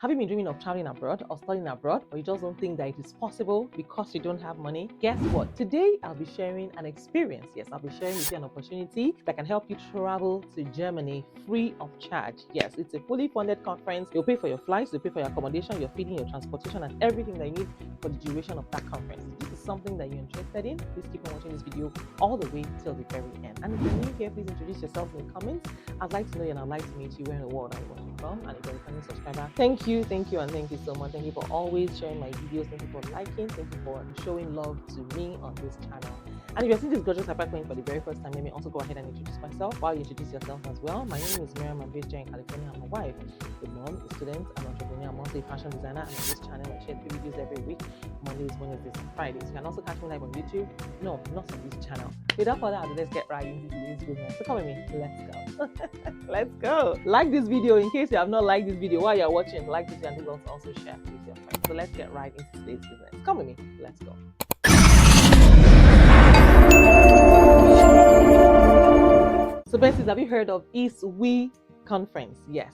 Have you been dreaming of traveling abroad or studying abroad, or you just don't think that it is possible because you don't have money? Guess what? Today, I'll be sharing an experience. Yes, I'll be sharing with you an opportunity that can help you travel to Germany free of charge. Yes, it's a fully funded conference. You'll pay for your flights, you'll pay for your accommodation, your feeding, your transportation, and everything that you need for the duration of that conference. If this is something that you're interested in, please keep on watching this video all the way till the very end. And if you're new here, please introduce yourself in the comments. I'd like to know you and I'd like to meet you. Where in the world are you watching from? And if you're a returning subscriber, thank you, and thank you so much. Thank you for always sharing my videos. Thank you for liking. Thank you for showing love to me on this channel. And if you're seeing this gorgeous apartment for the very first time, let me also go ahead and introduce myself while you introduce yourself as well. My name is Miriam. I'm based here in California. I'm a wife, a mom, a student, an entrepreneur. I'm also a fashion designer. And on this channel, I share 3 videos every week, Mondays, Wednesdays, and Fridays. You can also catch me live on YouTube. No, not on this channel. Without further ado, let's get right into today's video. So come with me. Let's go. Let's go. Like this video in case you have not liked this video while you're watching. Like this and also share with your friends. So let's get right into today's business. Come with me. Let's go. So besties, have you heard of ISWI conference? Yes.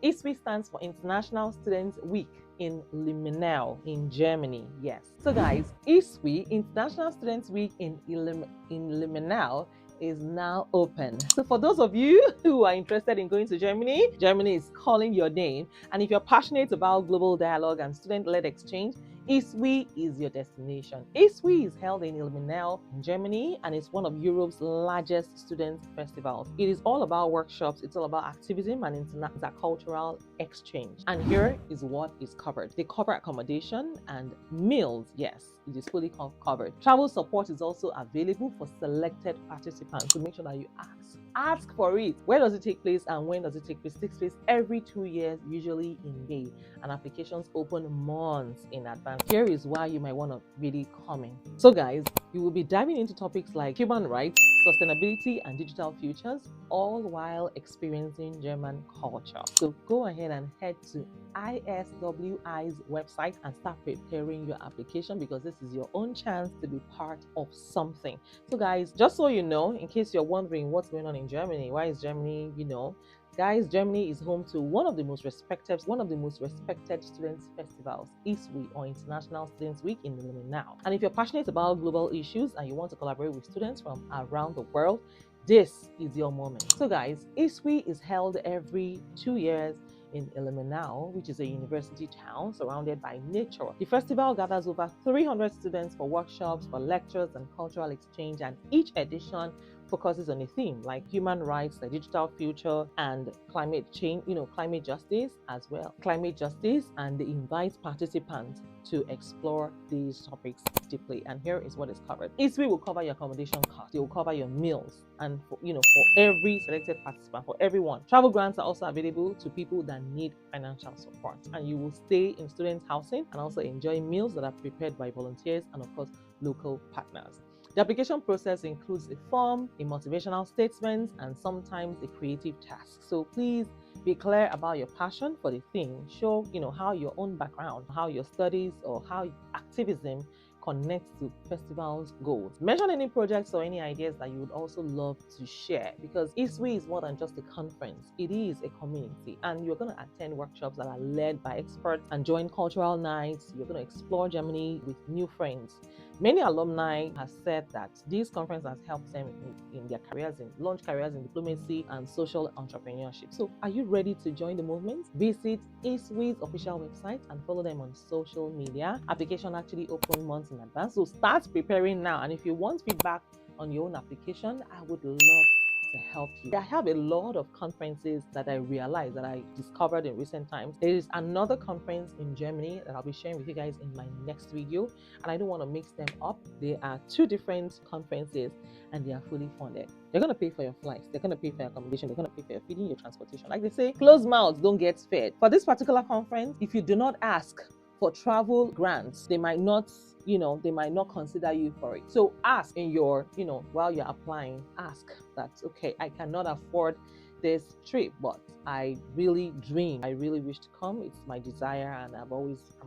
ISWI stands for International Students Week in Limenau in Germany. Yes. So guys, ISWI, International Students Week in Limenau, is now open. So for those of you who are interested in going to Germany, Germany is calling your name. And if you're passionate about global dialogue and student-led exchange, ISWI is your destination. ISWI is held in Limenau in Germany, and it's one of Europe's largest student festivals. It is all about workshops, it's all about activism and intercultural exchange. And here is what is covered. They cover accommodation and meals. Yes, it is fully covered. Travel support is also available for selected participants, so make sure that you ask for it. Where does it take place and when does it take place? It takes place every 2 years, usually in May, and applications open months in advance. Here is why you might want to really come in. So guys, you will be diving into topics like human rights, sustainability, and digital futures, all while experiencing German culture. So go ahead and head to ISWI's website and start preparing your application, because this is your own chance to be part of something. So guys, just so you know, in case you're wondering what's going on in Germany, why is Germany, guys, Germany is home to one of the most respected students festivals, ISWI, or International Students Week in Limenau. And if you're passionate about global issues and you want to collaborate with students from around the world, this is your moment. So guys, ISWI is held every 2 years in Limenau, which is a university town surrounded by nature. The festival gathers over 300 students for workshops, for lectures, and cultural exchange, and each edition focuses on a theme like human rights, the digital future, and climate change, climate justice as well. Climate justice, and they invite participants to explore these topics deeply. And here is what is covered. ISWI will cover your accommodation cost, they will cover your meals, and for every selected participant, for everyone. Travel grants are also available to people that need financial support, and you will stay in student housing and also enjoy meals that are prepared by volunteers and of course local partners. The application process includes a form, a motivational statement, and sometimes a creative task. So please be clear about your passion for the thing. Show how your own background, how your studies, or how activism connects to festival's goals. Mention any projects or any ideas that you would also love to share, because ISWI is more than just a conference. It is a community, and you're going to attend workshops that are led by experts and join cultural nights. You're going to explore Germany with new friends. Many alumni have said that this conference has helped them in their careers, launch careers in diplomacy and social entrepreneurship. So are you ready to join the movement? Visit ISWI's official website and follow them on social media. Application actually open months in advance, so start preparing now. And if you want feedback on your own application, I would love to help you. I have a lot of conferences that I realized, that I discovered in recent times. There is another conference in Germany that I'll be sharing with you guys in my next video, and I don't want to mix them up. They are 2 different conferences and they are fully funded. They're going to pay for your flights, they're going to pay for your accommodation, they're going to pay for your feeding, your transportation. Like they say, closed mouths don't get fed. For this particular conference, if you do not ask for travel grants, they might not consider you for it. So ask in your, while you're applying, ask that, okay, I cannot afford this trip, but I really wish to come. It's my desire, and I'm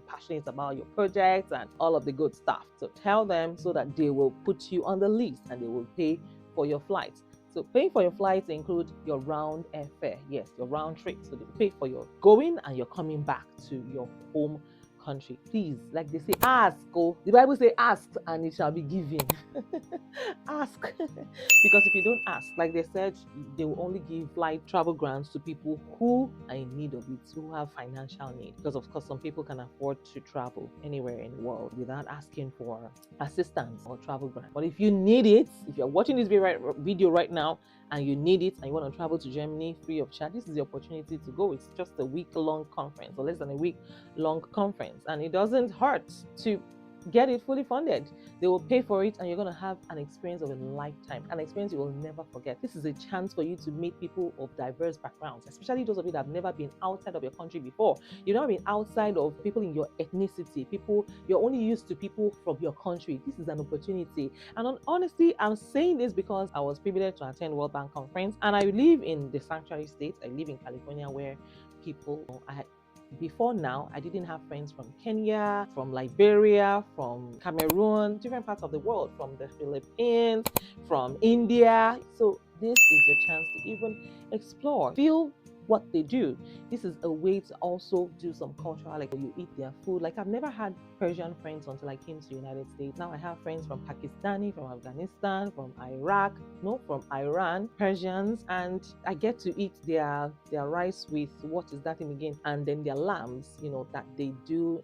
passionate about your project and all of the good stuff. So tell them so that they will put you on the list and they will pay for your flights. So paying for your flights include your round airfare. Yes, your round trip. So they pay for your going and you're coming back to your home country. Please, like they say, ask. Oh, the Bible say, ask and it shall be given. Ask. Because if you don't ask, like they said, they will only give flight travel grants to people who are in need of it, who have financial need. Because of course, some people can afford to travel anywhere in the world without asking for assistance or travel grant. But if you need it, if you're watching this video right now and you need it and you want to travel to Germany free of charge, this is the opportunity to go. It's just a week-long conference or less than a week-long conference, and it doesn't hurt to get it fully funded. They will pay for it and you're going to have an experience of a lifetime, an experience you will never forget. This is a chance for you to meet people of diverse backgrounds, especially those of you that have never been outside of your country before. You've never been outside of people in your ethnicity, people you're only used to people from your country. This is an opportunity. And honestly, I'm saying this because I was privileged to attend World Bank Conference, and I live in the sanctuary state. I live in California, where people before now, I didn't have friends from Kenya, from Liberia, from Cameroon, different parts of the world, from the Philippines, from India. So this is your chance to even explore, feel what they do. This is a way to also do some cultural, like you eat their food. Like I've never had Persian friends until I came to the United States. Now I have friends from Pakistani, from Afghanistan, from Iraq, from Iran, Persians, and I get to eat their rice with, what is that thing again? And then their lambs, that they do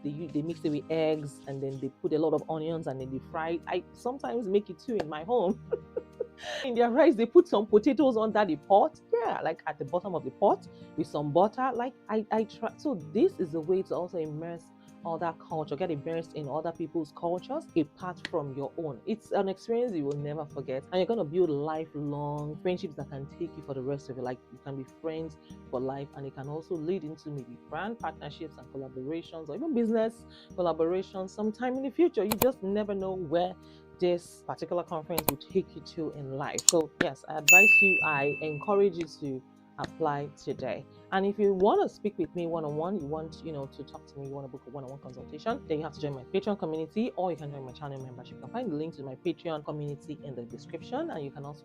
they mix it with eggs, and then they put a lot of onions and then they fry it. I sometimes make it too in my home. In their rice, they put some potatoes under the pot, like at the bottom of the pot with some butter. Like I try. So this is a way to also immerse other culture, get immersed in other people's cultures apart from your own. It's an experience you will never forget, and you're going to build lifelong friendships that can take you for the rest of your life. You can be friends for life, and it can also lead into maybe brand partnerships and collaborations, or even business collaborations sometime in the future. You just never know where this particular conference will take you to in life. So yes, I encourage you to apply today. And if you want to speak with me one-on-one, you want to talk to me, you want to book a one-on-one consultation, then you have to join my Patreon community, or you can join my channel membership. You can find the link to my Patreon community in the description, and you can also,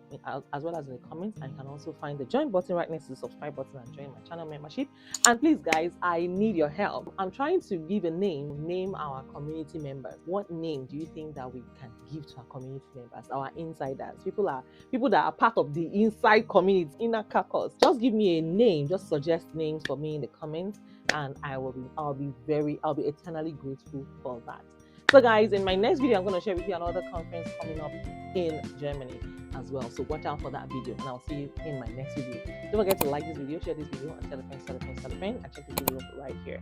as well as in the comments, and you can also find the join button right next to the subscribe button and join my channel membership. And please guys, I need your help. I'm trying to give a name our community members. What name do you think that we can give to our community members, our insiders, people that are part of the inside community, inner caucus? Just give me a name, just suggest names for me in the comments, and I'll be eternally grateful for that. So guys, in my next video, I'm going to share with you another conference coming up in Germany as well. So watch out for that video, and I'll see you in my next video. Don't forget to like this video, share this video, and tell a friend, and check this video right here.